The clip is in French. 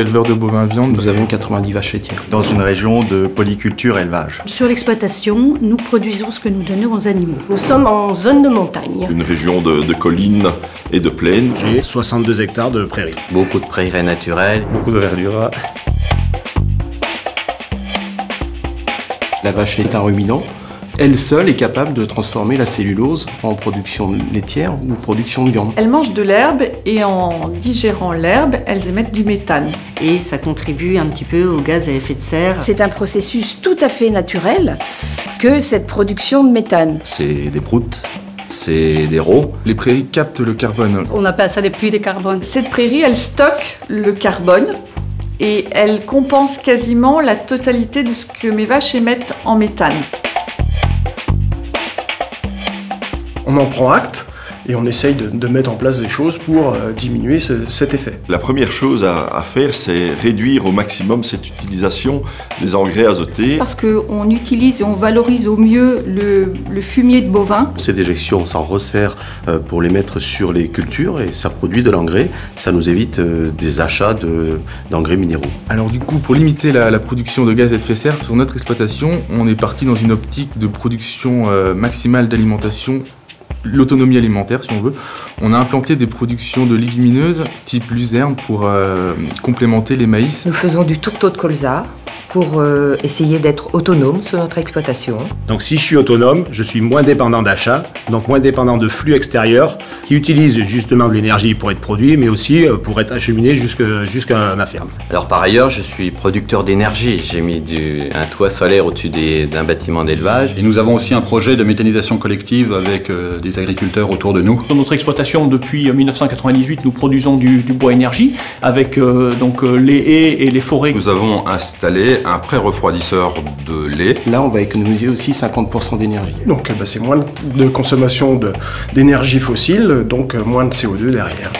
éleveur de bovins viande, nous avons 90 vaches laitières. Dans une région de polyculture élevage. Sur l'exploitation, nous produisons ce que nous donnons aux animaux. Nous sommes en zone de montagne. Une région de collines et de plaines. J'ai 62 hectares de prairies. Beaucoup de prairies naturelles. Beaucoup de verdure. La vache est un ruminant. Elle seule est capable de transformer la cellulose en production laitière ou production de viande. Elles mangent de l'herbe et en digérant l'herbe, elles émettent du méthane. Et ça contribue un petit peu aux gaz à effet de serre. C'est un processus tout à fait naturel que cette production de méthane. C'est des proutes, c'est des rots. Les prairies captent le carbone. On appelle ça des puits de carbone. Cette prairie, elle stocke le carbone et elle compense quasiment la totalité de ce que mes vaches émettent en méthane. On en prend acte et on essaye de mettre en place des choses pour diminuer cet effet. La première chose à faire, c'est réduire au maximum cette utilisation des engrais azotés. Parce qu'on utilise et on valorise au mieux le fumier de bovin. Ces déjections, on s'en resserre pour les mettre sur les cultures et ça produit de l'engrais. Ça nous évite des achats d'engrais minéraux. Alors du coup, pour limiter la production de gaz à effet de serre sur notre exploitation, on est parti dans une optique de production maximale d'alimentation, l'autonomie alimentaire si on veut. On a implanté des productions de légumineuses type luzerne pour complémenter les maïs. Nous faisons du tourteau de colza pour essayer d'être autonome sur notre exploitation. Donc si je suis autonome, je suis moins dépendant d'achat, donc moins dépendant de flux extérieurs qui utilisent justement de l'énergie pour être produit, mais aussi pour être acheminé jusqu'à ma ferme. Alors par ailleurs, je suis producteur d'énergie. J'ai mis un toit solaire au-dessus d'un bâtiment d'élevage. Et nous avons aussi un projet de méthanisation collective avec des agriculteurs autour de nous. Dans notre exploitation, depuis 1998, nous produisons du bois énergie avec les haies et les forêts. Nous avons installé un pré-refroidisseur de lait. Là, on va économiser aussi 50% d'énergie. Donc c'est moins de consommation d'énergie fossile, donc moins de CO2 derrière.